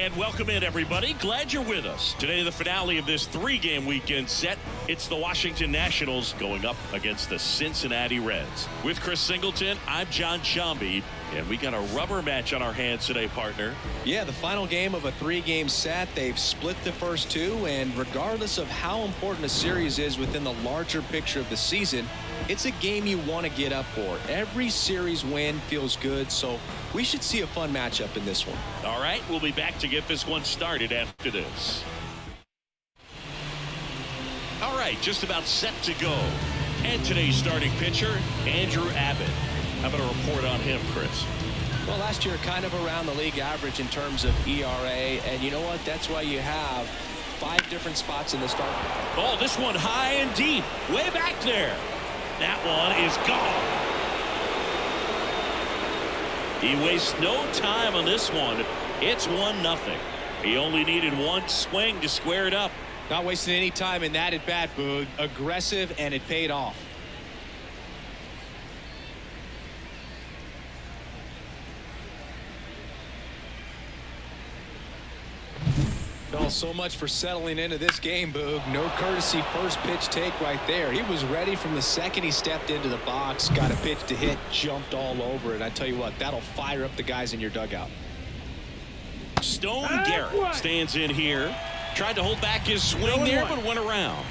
And welcome in, everybody. Glad you're with us. Today, the finale of this three-game weekend set. It's the Washington Nationals going up against the Cincinnati Reds. With Chris Singleton, I'm John Sciambi, and we got a rubber match on our hands today, partner. Yeah, the final game of a three-game set. They've split the first two, and regardless of how important a series is within the larger picture of the season, it's a game you want to get up for. Every series win feels good, so we should see a fun matchup in this one. All right, we'll be back to get this one started after this. All right, just about set to go. And today's starting pitcher, Andrew Abbott. How about a report on him, Chris? Well, last year kind of around the league average in terms of ERA, and you know what? That's why you have 5 different spots in the start. Oh, this one high and deep, way back there. That one is gone. He wastes no time on this one. It's 1-0. He only needed one swing to square it up. Not wasting any time in that at bat, Boog. Aggressive, and it paid off. Oh, so much for settling into this game, Boog. No courtesy first pitch take right there. He was ready from the second he stepped into the box, got a pitch to hit, jumped all over it. I tell you what, that'll fire up the guys in your dugout. Stone Garrett stands in here. Tried to hold back his swing there, but went around.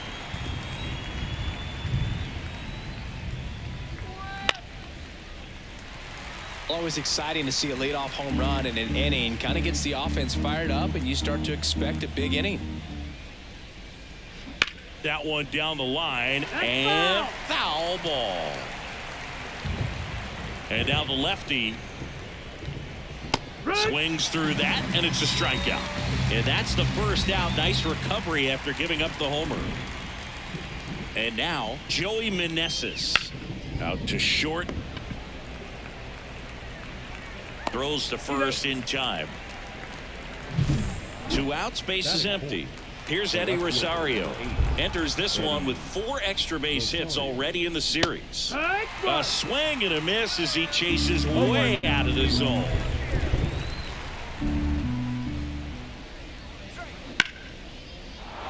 Always exciting to see a leadoff home run in an inning. Kind of gets the offense fired up, and you start to expect a big inning. That one down the line, and foul ball. And now the lefty swings through that, and it's a strikeout. And that's the first out. Nice recovery after giving up the homer. And now Joey Meneses out to short. Throws to first in time. 2 outs, base is empty. Here's Eddie Rosario. Enters this one with 4 extra base hits already in the series. A swing and a miss as he chases way out of the zone.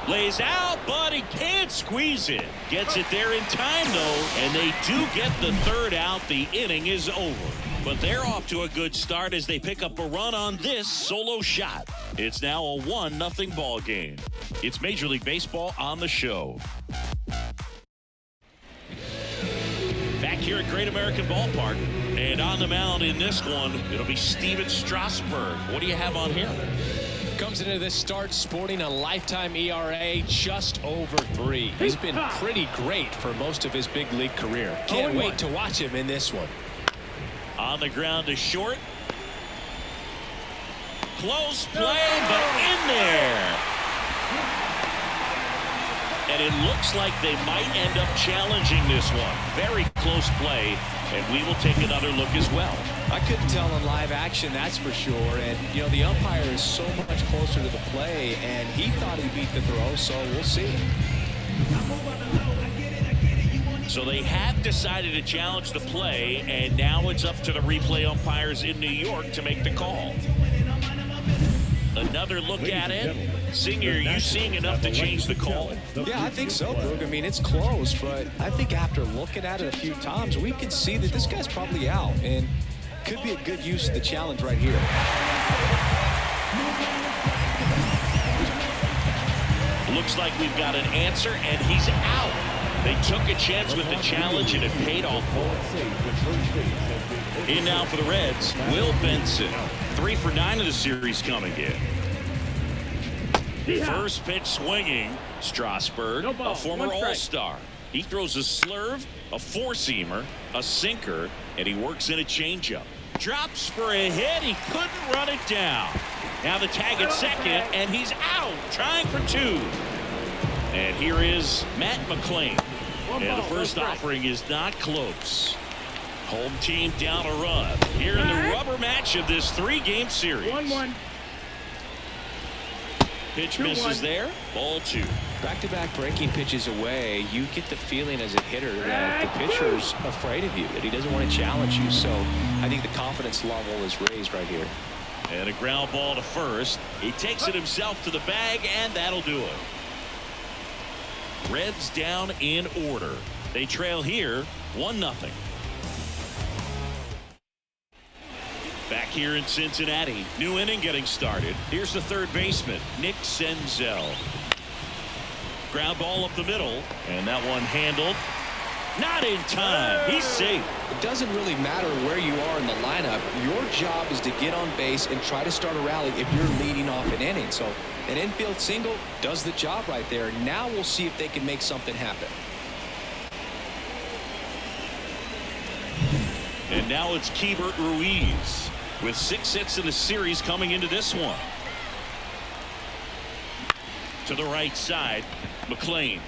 Lays out, but he can't squeeze it. Gets it there in time, though, and they do get the 3rd out. The inning is over. But they're off to a good start as they pick up a run on this solo shot. It's now a 1-0 ball game. It's Major League Baseball on the show. Back here at Great American Ballpark. And on the mound in this one, it'll be Stephen Strasburg. What do you have on him? Comes into this start sporting a lifetime ERA just over 3. He's been pretty great for most of his big league career. Can't wait to watch him in this one. On the ground to short. Close play, but in there. And it looks like they might end up challenging this one. Very close play, and we will take another look as well. I couldn't tell in live action, that's for sure. And, you know, the umpire is so much closer to the play, and he thought he beat the throw, so we'll see. So they have decided to challenge the play, and now it's up to the replay umpires in New York to make the call. Another look at it. Singer, are you seeing enough to change the call? Yeah, I think so, Boog. I mean, it's close, but I think after looking at it a few times, we can see that this guy's probably out, and could be a good use of the challenge right here. Looks like we've got an answer, and he's out. They took a chance with the challenge, and it paid off. In now for the Reds, Will Benson. 3 for 9 of the series coming in. First pitch swinging. Strasburg, a former All-Star. He throws a slurve, a four-seamer, a sinker, and he works in a changeup. Drops for a hit. He couldn't run it down. Now the tag at second, and he's out, trying for 2. And here is Matt McLain. And the first offering is not close. Home team down a run here in the rubber match of this 3-game series. 1-1. Pitch misses there. Ball 2. Back-to-back breaking pitches away, you get the feeling as a hitter that the pitcher's afraid of you, that he doesn't want to challenge you. So I think the confidence level is raised right here. And a ground ball to first. He takes it himself to the bag, and that'll do it. Reds down in order. They trail here 1-0. Back here in Cincinnati, new inning getting started. Here's the third baseman, Nick Senzel. Ground ball up the middle, and that one handled. Not in time. He's safe. It doesn't really matter where you are in the lineup. Your job is to get on base and try to start a rally if you're leading off an inning. So an infield single does the job right there. Now we'll see if they can make something happen. And now it's Keibert Ruiz with 6 hits in the series coming into this one. To the right side, McLean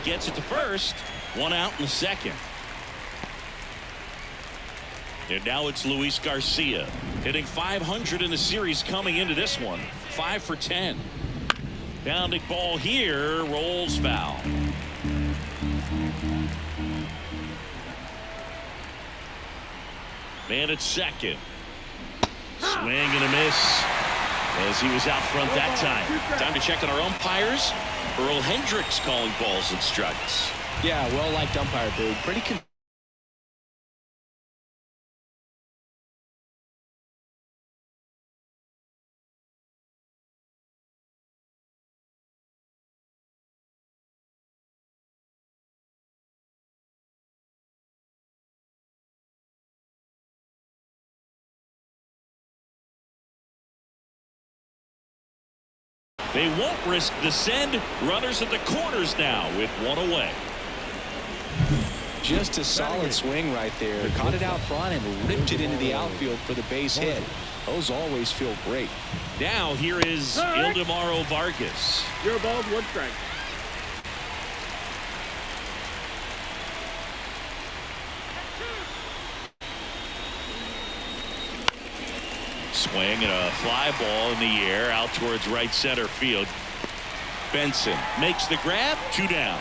gets it to first. 1 out in the second. And now it's Luis Garcia hitting .500 in the series coming into this one. 5 for 10. Pounding ball here, rolls foul. Man at second. Swing and a miss as he was out front that time. Time to check on our umpires. Earl Hendricks calling balls and strikes. Yeah, well liked umpire, Boog. Pretty They won't risk the send. Runners at the corners now with 1 away. Just a solid swing right there. Caught it out front and ripped it into the outfield for the base hit. Those always feel great. Now here is Ildemaro Vargas. You're ball, 1 strike. Swing and a fly ball in the air out towards right center field. Benson makes the grab. 2 down.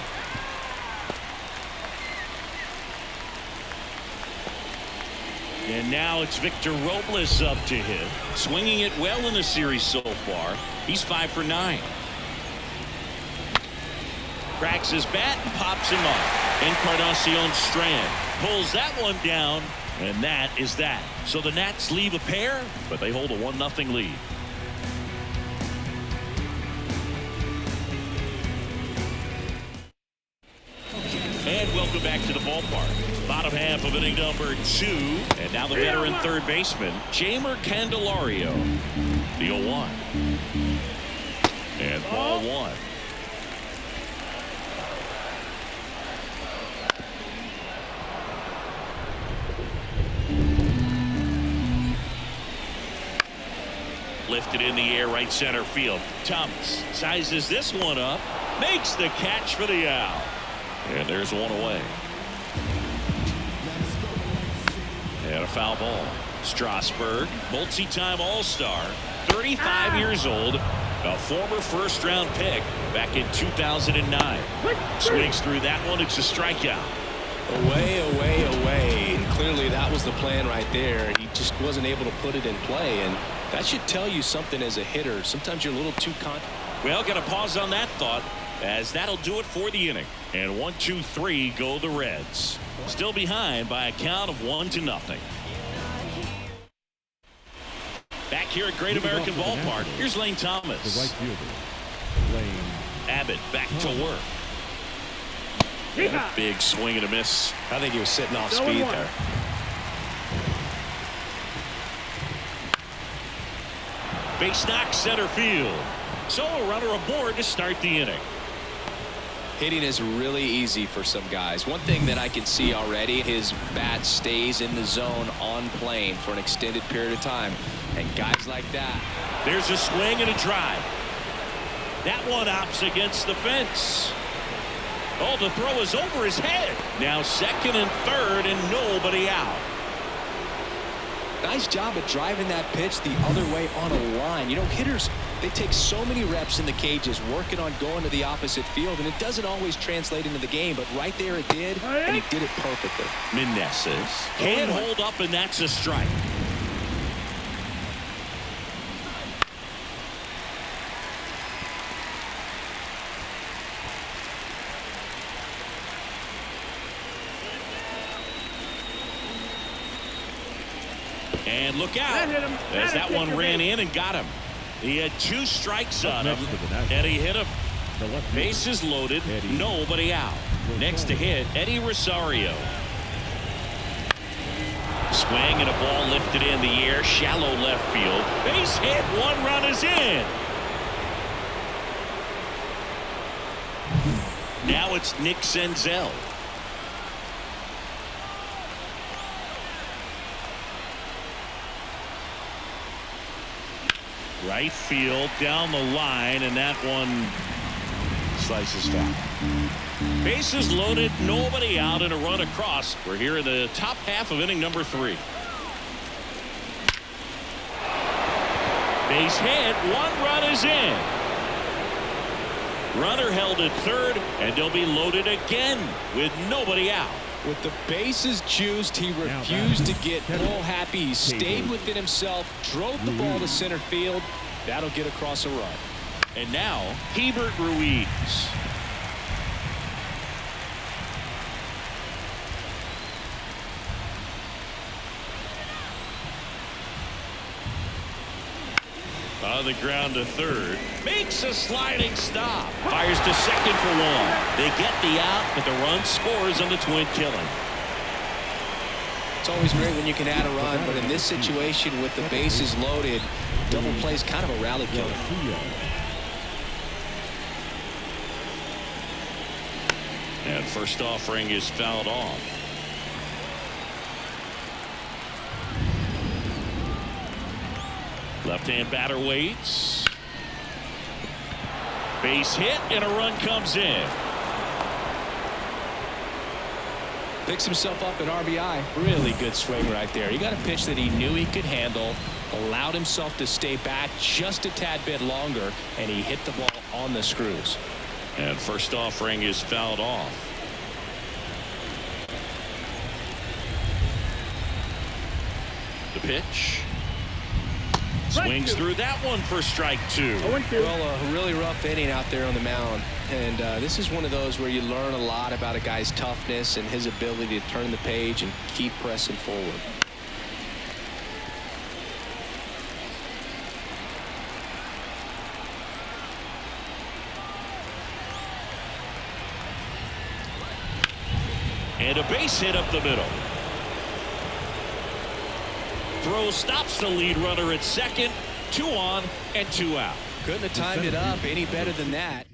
And now it's Victor Robles up to hit. Swinging it well in the series so far. He's 5 for 9. Cracks his bat and pops him up. Encarnacion Strand pulls that one down. And that is that. So the Nats leave a pair, but they hold a 1-0 lead. And welcome back to the ballpark. Bottom half of inning number 2. And now the veteran third baseman, Jeimer Candelario. The 0-1. And ball 1. Lifted in the air, right center field. Thomas sizes this one up, makes the catch for the out. And there's 1 away. And a foul ball. Strasburg, multi-time All-Star, 35 years old, a former first-round pick back in 2009. Swings through that one. It's a strikeout. Away, away, away. And clearly that was the plan right there. He just wasn't able to put it in play, and that should tell you something as a hitter. Sometimes you're a little too Well, got to pause on that thought, as that'll do it for the inning. And 1, 2, 3 go the Reds. Still behind by a count of 1-0. Back here at Great American Ballpark, here's Lane Thomas. The right fielder, Lane Abbott back to work. A big swing and a miss. I think he was sitting off speed there. Base knock center field. So a runner aboard to start the inning. Hitting is really easy for some guys. One thing that I can see already, his bat stays in the zone on plane for an extended period of time. And guys like that. There's a swing and a drive. That one opts against the fence. Oh, the throw is over his head. Now second and third and nobody out. Nice job at driving that pitch the other way on a line. You know, hitters, they take so many reps in the cages working on going to the opposite field, and it doesn't always translate into the game, but right there it did, and he did it perfectly. Meneses can't hold up, and that's a strike. And look out, as that one ran in and got him. He had 2 strikes on him, and he hit him. Bases loaded, nobody out. Next to hit, Eddie Rosario. Swing and a ball lifted in the air, shallow left field. Base hit, 1 run is in. Now it's Nick Senzel. Right field, down the line, and that one slices foul. Bases loaded, nobody out, and a run across. We're here in the top half of inning number 3. Base hit, 1 run is in. Runner held at third, and they'll be loaded again with nobody out. With the bases juiced, he refused to get ball happy. He stayed within himself, drove the ball to center field. That'll get across a run. And now, Hebert Ruiz. On the ground to third. Makes a sliding stop. Fires to second for 1. They get the out, but the run scores on the twin killing. It's always great when you can add a run, but in this situation with the bases loaded, double play is kind of a rally killer. And first offering is fouled off. Left-hand batter waits. Base hit, and a run comes in. Picks himself up at RBI. Really good swing right there. He got a pitch that he knew he could handle, allowed himself to stay back just a tad bit longer, and he hit the ball on the screws. And first offering is fouled off. The pitch. Swings through that one for strike 2. Well, a really rough inning out there on the mound. And this is one of those where you learn a lot about a guy's toughness and his ability to turn the page and keep pressing forward. And a base hit up the middle. Throw stops the lead runner at second. 2 on and 2 out. Couldn't have timed it up any better than that.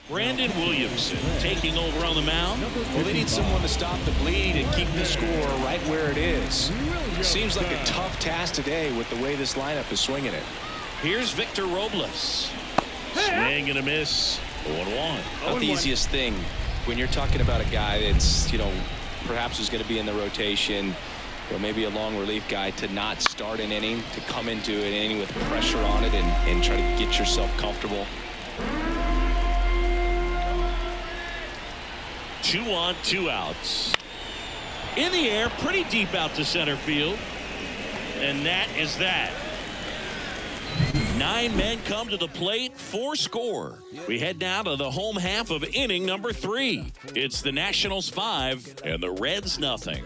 Brandon Williamson taking over on the mound. Well, they need someone to stop the bleed and keep the score right where it is. Seems like a tough task today with the way this lineup is swinging it. Here's Victor Robles. Swing and a miss. 1-1. Not the easiest thing when you're talking about a guy that's, perhaps is going to be in the rotation, or maybe a long relief guy, to not start an inning, to come into an inning with pressure on it and try to get yourself comfortable. 2 on, 2 outs. In the air, pretty deep out to center field. And that is that. 9 men come to the plate, 4 score. We head now to the home half of inning number 3. It's the Nationals 5 and the Reds nothing.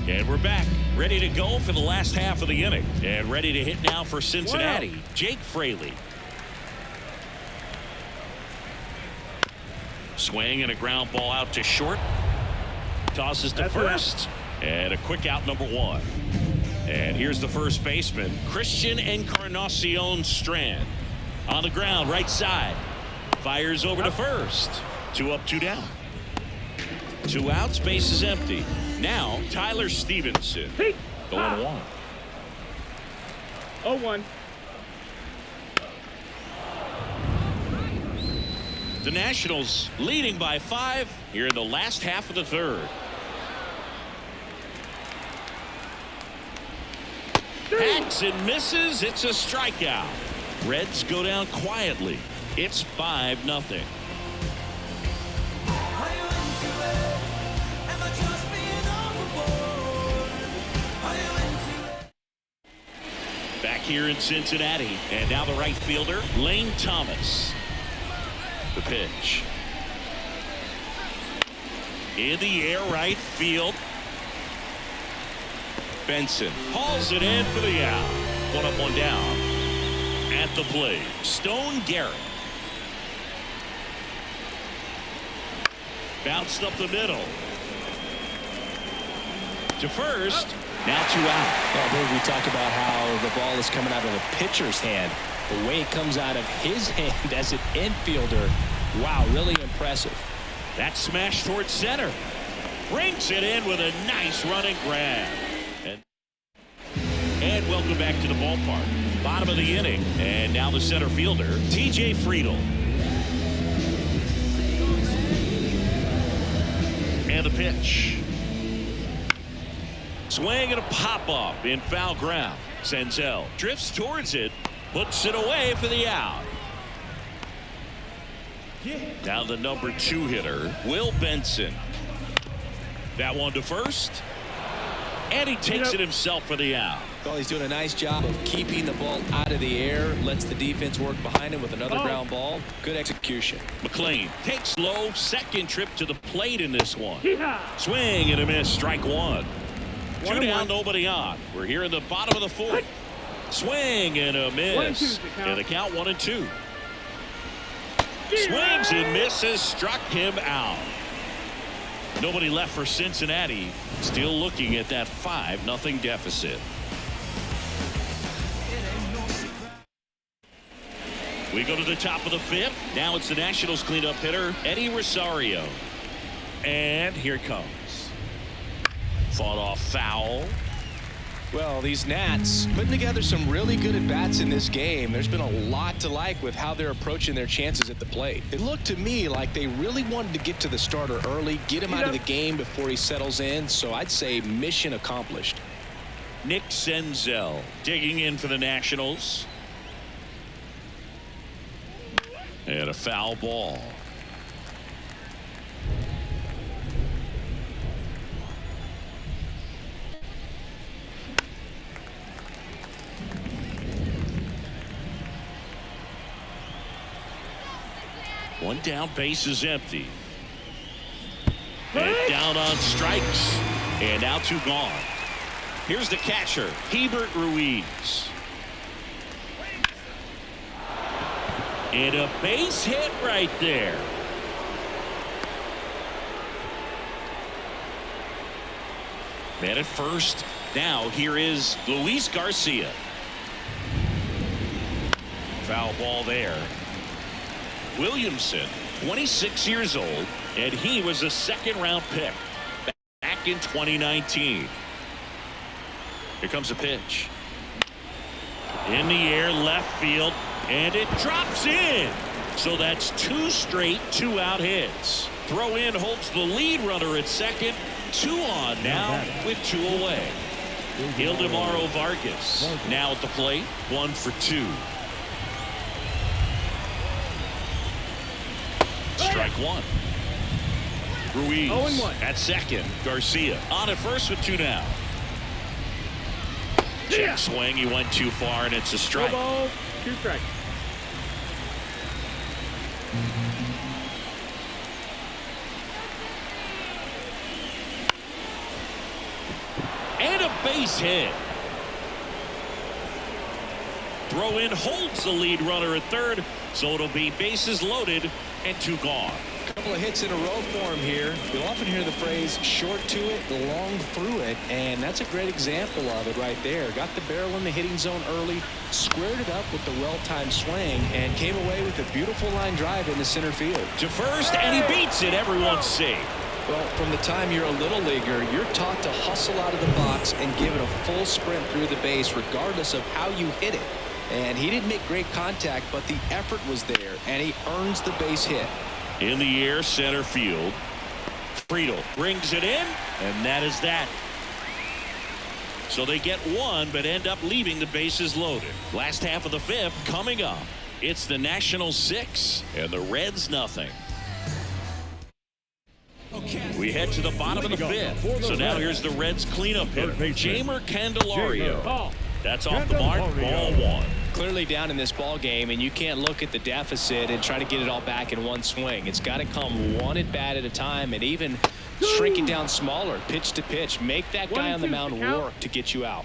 And we're back, ready to go for the last half of the inning. And ready to hit now for Cincinnati, Jake Fraley. Swing and a ground ball out to short. Tosses to first. And a quick out, number 1. And here's the first baseman, Christian Encarnacion Strand. On the ground, right side. Fires over to first. 2 up, 2 down. 2 outs, base is empty. Now, Tyler Stevenson. Going 1. 0-1. The Nationals leading by 5 here in the last half of the third. Hacks and misses. It's a strikeout. Reds go down quietly. It's 5-0. Back here in Cincinnati, and now the right fielder, Lane Thomas. The pitch. In the air, right field. Benson hauls it in for the out. One up, one down. At the plate, Stone Garrett. Bounced up the middle. To first. Now 2 out. Well, Dave, we talk about how the ball is coming out of the pitcher's hand. The way it comes out of his hand as an infielder. Wow, really impressive. That smash towards center. Brings it in with a nice running grab. And welcome back to the ballpark. Bottom of the inning. And now the center fielder, T.J. Friedl. And the pitch. Swing and a pop-up in foul ground. Senzel drifts towards it. Puts it away for the out. Now the number 2 hitter, Will Benson. That one to first. And he takes it himself for the out. Well, he's doing a nice job of keeping the ball out of the air. Lets the defense work behind him with another ground ball. Good execution. McLean takes low. Second trip to the plate in this one. Swing and a miss. Strike one. 2 down, nobody on. We're here in the bottom of the 4th. Swing and a miss. And the count 1-2. Swings and misses. Struck him out. Nobody left for Cincinnati. Still looking at that 5-0 deficit. We go to the top of the 5th. Now it's the Nationals cleanup hitter, Eddie Rosario. And here it comes. Fought off foul. Well, these Nats putting together some really good at-bats in this game. There's been a lot to like with how they're approaching their chances at the plate. It looked to me like they really wanted to get to the starter early, get him out of the game before he settles in. So I'd say mission accomplished. Nick Senzel digging in for the Nationals. And a foul ball. One down, base is empty. And down on strikes. And now 2 gone. Here's the catcher, Hebert Ruiz. And a base hit right there. Man at first. Now here is Luis Garcia. Foul ball there. Williamson, 26 years old, and he was a 2nd-round pick back in 2019. Here comes a pitch. In the air, left field, and it drops in. So that's 2 straight 2-out hits. Throw in holds the lead runner at second. 2 on now with 2 away. Ildemaro Vargas now at the plate. 1 for 2. Strike 1. Ruiz at second. Garcia on at first with 2 down. Check swing. He went too far, and it's a strike. 2 strikes. And a base hit. Throw in holds the lead runner at third, so it'll be bases loaded and 2 gone. A couple of hits in a row for him here. You'll often hear the phrase short to it, long through it, and that's a great example of it right there. Got the barrel in the hitting zone early, squared it up with the well-timed swing, and came away with a beautiful line drive into center field. To first, and he beats it. Everyone's safe. Well, from the time you're a little leaguer, you're taught to hustle out of the box and give it a full sprint through the base regardless of how you hit it. And he didn't make great contact, but the effort was there, and he earns the base hit. In the air, center field. Friedl brings it in, and that is that. So they get 1, but end up leaving the bases loaded. Last half of the 5th coming up. It's the Nationals 6 and the Reds nothing. We head to the bottom of the 5th. So now here's the Reds cleanup hitter, Jeimer Candelario. That's off the mark. Ball 1. Clearly down in this ball game, and you can't look at the deficit and try to get it all back in one swing. It's got to come one at bat at a time, and even shrinking down smaller, pitch to pitch. Make that guy on the mound work to get you out.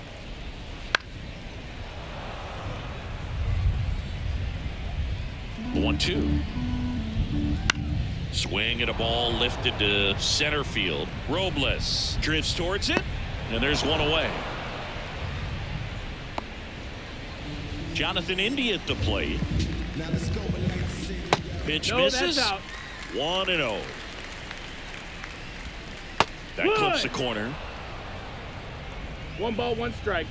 One, two. Swing at a ball lifted to center field. Robles drifts towards it, and there's one away. Jonathan India at the plate. Pitch misses. 1-0. That clips the corner. 1 ball, 1 strike.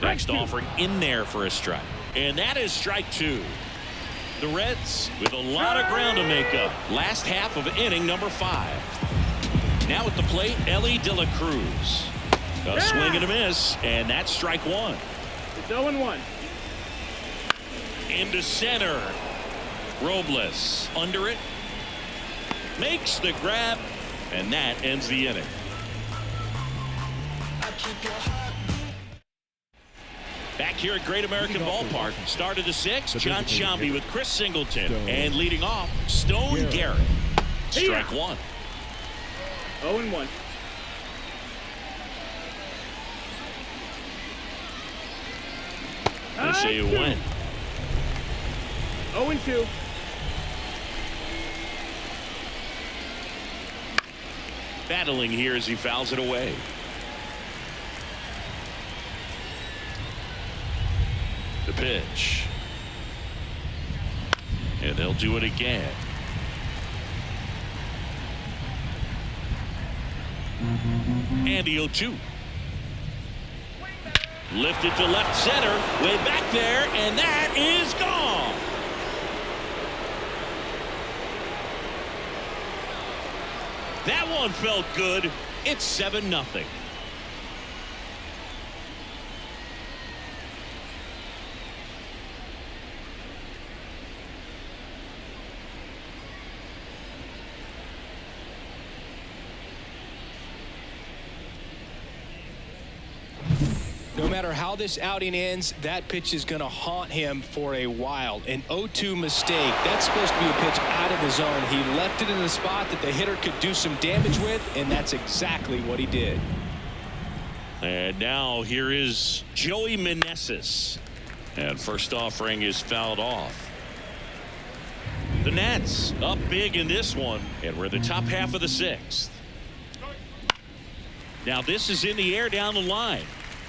Next offering in there for a strike. And that is strike 2. The Reds with a lot of ground to make up. Last half of inning number 5. Now at the plate, Elly De La Cruz. A swing and a miss, and that's strike 1. It's 0-1. Into center. Robles under it. Makes the grab, and that ends the inning. Back here at Great American Ballpark, started the 6th, John Sciambi with Chris Singleton, and leading off, Stone Garrett. Strike 1. 0-1. They say you win. 0-2. Battling here as he fouls it away. The pitch. And they'll do it again. And the 0-2. Lifted to left center. Way back there. And that is gone. That one felt good. It's 7-0. No matter how this outing ends, that pitch is going to haunt him for a while. An 0-2 mistake. That's supposed to be a pitch out of the zone. He left it in a spot that the hitter could do some damage with, and that's exactly what he did. And now here is Joey Meneses. And first offering is fouled off. The Nats up big in this one, and we're the top half of the 6th. Now this is in the air down the line.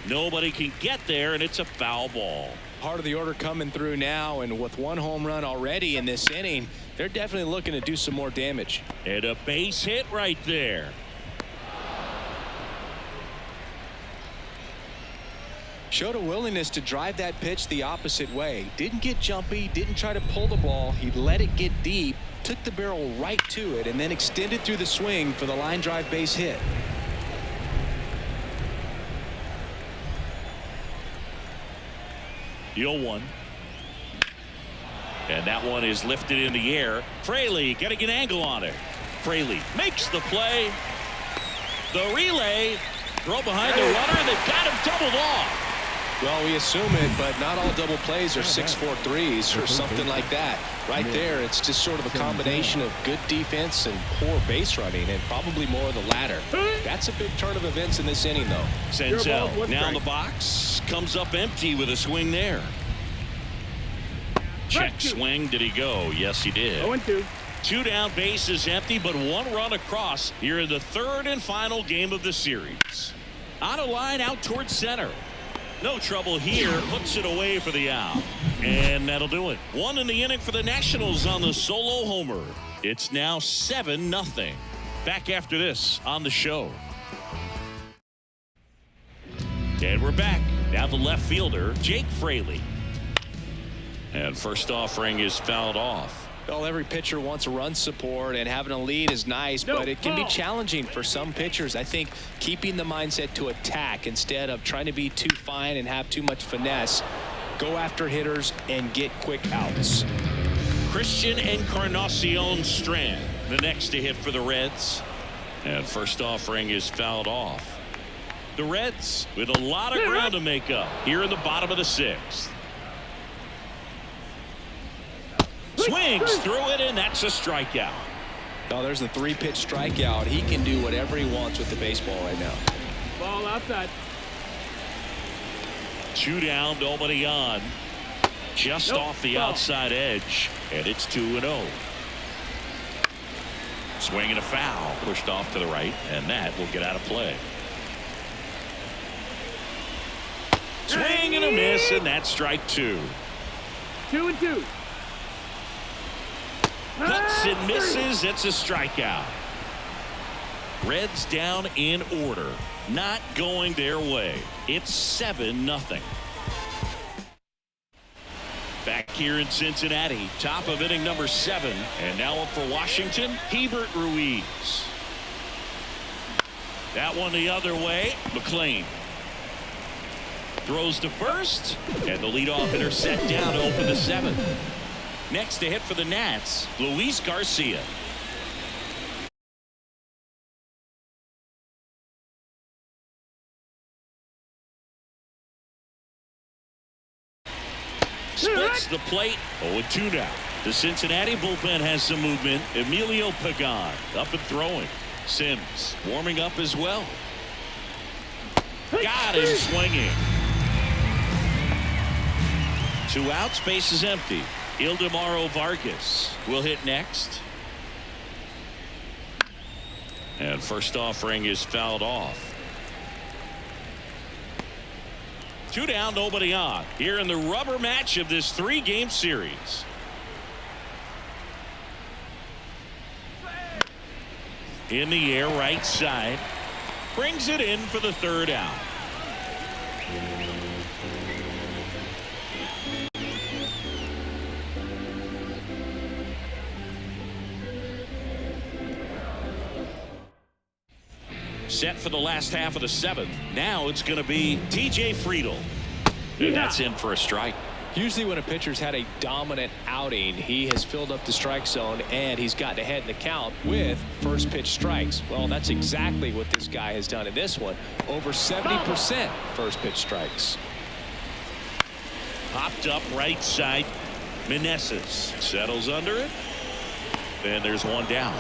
Nobody can get there, and it's a foul ball. Part of the order coming through now, and with 1 home run already in this inning, they're definitely looking to do some more damage. And a base hit right there. Showed a willingness to drive that pitch the opposite way. Didn't get jumpy, didn't try to pull the ball. He let it get deep, took the barrel right to it, and then extended through the swing for the line drive base hit. The 0-1. And that one is lifted in the air. Fraley getting an angle on it. Fraley makes the play. The relay. Throw behind the runner. They've got him doubled off. Well, we assume it, but not all double plays are 6-4 threes or something like that. Right there, it's just sort of a combination of good defense and poor base running, and probably more of the latter. That's a big turn of events in this inning, though. Senzel now in the box. Comes up empty with a swing there. Check swing. Did he go? Yes, he did. 0-2. 2 down, bases empty, but 1 run across here in the 3rd and final game of the series. On a line out towards center. No trouble here. Puts it away for the out. And that'll do it. 1 in the inning for the Nationals on the solo homer. It's now 7-0. Back after this on the show. And we're back. Now the left fielder, Jake Fraley. And first offering is fouled off. Well, every pitcher wants run support, and having a lead is nice, but it can be challenging for some pitchers. I think keeping the mindset to attack instead of trying to be too fine and have too much finesse. Go after hitters and get quick outs. Christian Encarnacion Strand, the next to hit for the Reds. And first offering is fouled off. The Reds with a lot of ground to make up here in the bottom of the 6th. Swings through it, and that's a strikeout. Oh, there's the 3-pitch strikeout. He can do whatever he wants with the baseball right now. Ball outside. 2 down, nobody on. Just off the outside edge, and it's 2-0. Swing and a foul, pushed off to the right, and that will get out of play. Swing and a miss, and that's strike 2. 2-2. Cuts and misses. It's a strikeout. Reds down in order. Not going their way. It's 7-0. Back here in Cincinnati, top of inning number 7, and now up for Washington, Hebert Ruiz. That one the other way. McLean throws to first, and the leadoff hitter set down to open the 7th. Next to hit for the Nats, Luis Garcia. Splits the plate. 0-2 now. The Cincinnati bullpen has some movement. Emilio Pagan up and throwing. Sims warming up as well. Got him swinging. 2 outs, base is empty. Ildemaro Vargas will hit next. And first offering is fouled off. 2 down, nobody on. Here in the rubber match of this 3-game series. In the air, right side. Brings it in for the 3rd out. Set for the last half of the 7th. Now it's going to be TJ Friedl. And that's in for a strike. Usually when a pitcher's had a dominant outing, he has filled up the strike zone and he's gotten ahead in the count with first pitch strikes. Well, that's exactly what this guy has done in this one. Over 70% first pitch strikes. Popped up right side. Meneses settles under it. And there's 1 down.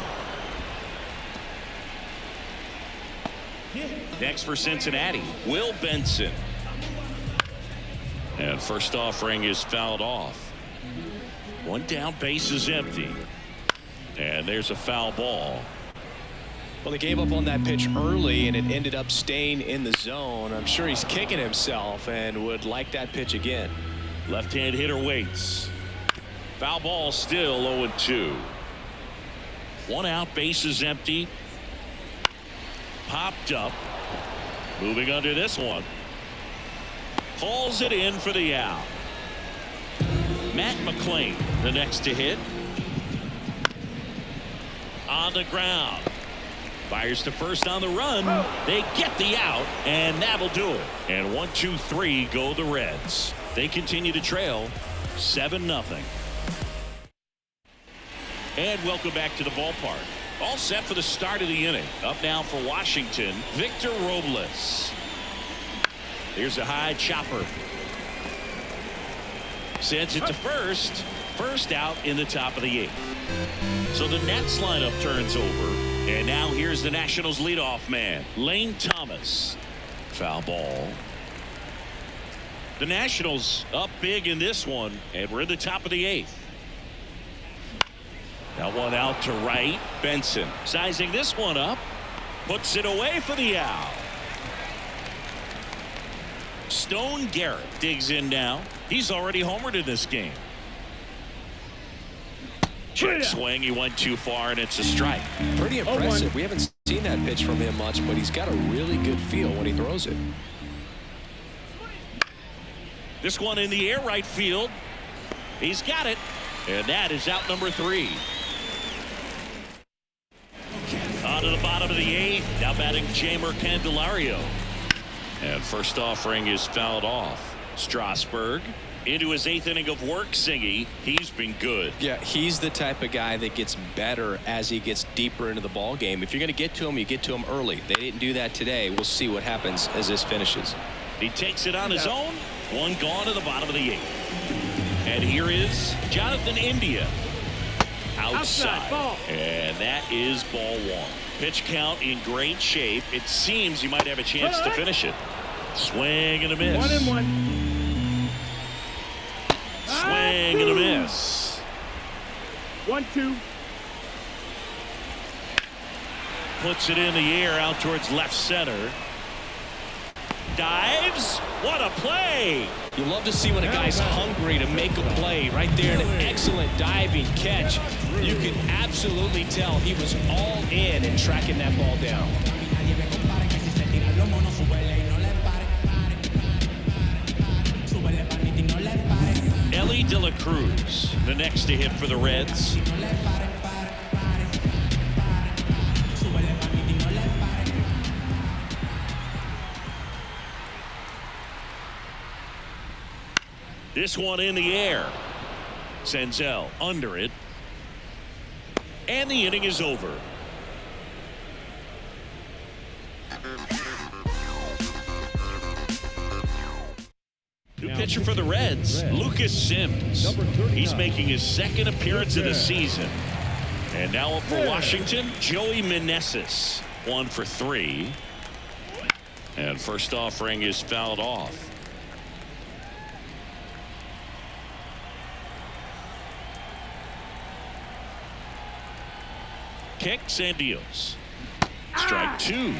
Next for Cincinnati, Will Benson. And first offering is fouled off. 1 down, base is empty. And there's a foul ball. Well, they gave up on that pitch early and it ended up staying in the zone. I'm sure he's kicking himself and would like that pitch again. Left-hand hitter waits. Foul ball still 0-2. 1 out, base is empty. Popped up. Moving under this one. Hauls it in for the out. Matt McLean, the next to hit. On the ground. Fires to first on the run. They get the out, and that'll do it. And 1, 2, 3 go the Reds. They continue to trail 7-0. And welcome back to the ballpark. All set for the start of the inning. Up now for Washington, Victor Robles. Here's a high chopper. Sends it to first. First out in the top of the 8th. So the Nats lineup turns over. And now here's the Nationals leadoff man, Lane Thomas. Foul ball. The Nationals up big in this one, and we're in the top of the 8th. That one out to right. Benson sizing this one up. Puts it away for the out. Stone Garrett digs in now. He's already homered in this game. Check swing. He went too far, and it's a strike. Pretty impressive. We haven't seen that pitch from him much, but he's got a really good feel when he throws it. This one in the air, right field. He's got it. And that is out number 3. On to the bottom of the 8th. Now batting Jeimer Candelario. And first offering is fouled off. Strasburg into his 8th inning of work. Singy, he's been good. Yeah, he's the type of guy that gets better as he gets deeper into the ball game. If you're going to get to him, you get to him early. They didn't do that today. We'll see what happens as this finishes. He takes it on his own. 1 gone to the bottom of the 8th. And here is Jonathan India. outside. Ball. And that is ball one. Pitch count in great shape. It seems you might have a chance to finish it. Swing and a miss. 1-1. Swing and a miss. 1-2. Puts it in the air out towards left center. Dives. What a play. You love to see when a guy's hungry to make a play. Right there, an excellent diving catch. You can absolutely tell he was all in tracking that ball down. Elly De La Cruz, the next to hit for the Reds. This one in the air. Senzel under it. And the inning is over. New pitcher for the Reds, Lucas Sims. He's making his second appearance of the season. And now up for Washington, Joey Meneses. 1 for 3. And first offering is fouled off. Kicks and deals. Strike 2. 0-2.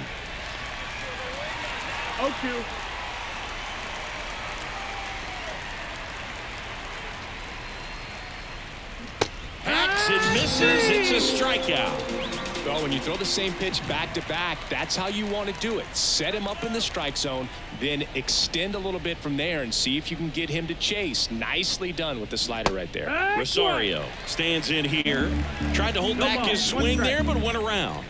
Hacks and misses. It's a strikeout. Well, when you throw the same pitch back to back, that's how you want to do it. Set him up in the strike zone, then extend a little bit from there and see if you can get him to chase. Nicely done with the slider right there. Rosario stands in here. Tried to hold back his swing there, but went around.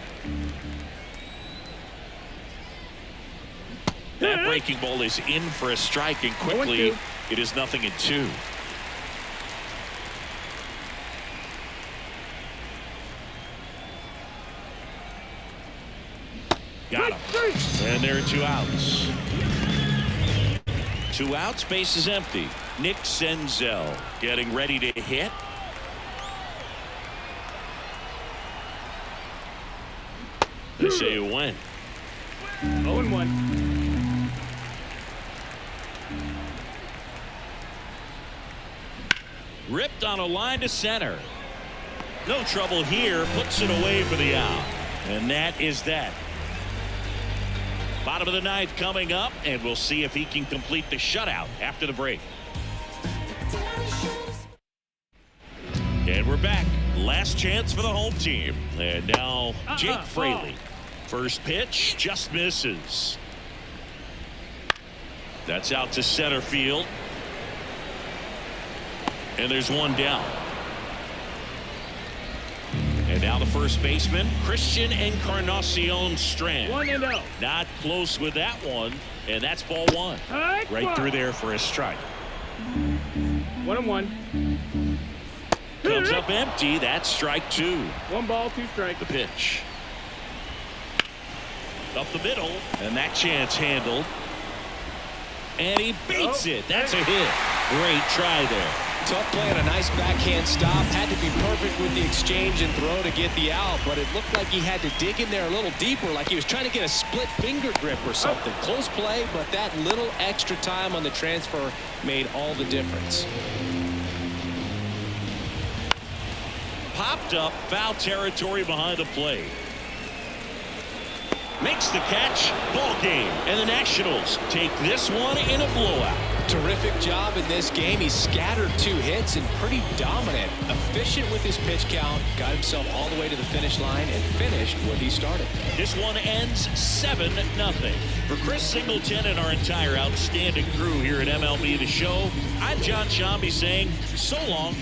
That breaking ball is in for a strike, and quickly it is 0-2. Got him. And there are 2 outs. 2 outs, base is empty. Nick Senzel getting ready to hit. They say a win. 0-1. Ripped on a line to center. No trouble here. Puts it away for the out. And that is that. Bottom of the ninth coming up, and we'll see if he can complete the shutout after the break. And we're back. Last chance for the home team. And now Jake Fraley. First pitch just misses. That's out to center field. And there's one down. And now the first baseman, Christian Encarnacion Strand. 1-0. Not close with that one. And that's ball one. Right through there for a strike. 1-1. Comes up empty. That's strike 2. 1 ball, 2 strikes. The pitch. Up the middle. And that chance handled. And he beats it. That's a hit. Great try there. Tough play and a nice backhand stop. Had to be perfect with the exchange and throw to get the out, but it looked like he had to dig in there a little deeper, like he was trying to get a split finger grip or something. Close play, but that little extra time on the transfer made all the difference. Popped up, foul territory behind the plate. Makes the catch, ball game, and the Nationals take this one in a blowout. Terrific job in this game. He scattered 2 hits and pretty dominant. Efficient with his pitch count. Got himself all the way to the finish line and finished what he started. This one ends 7-0. For Chris Singleton and our entire outstanding crew here at MLB The Show, I'm John Shambi saying so long.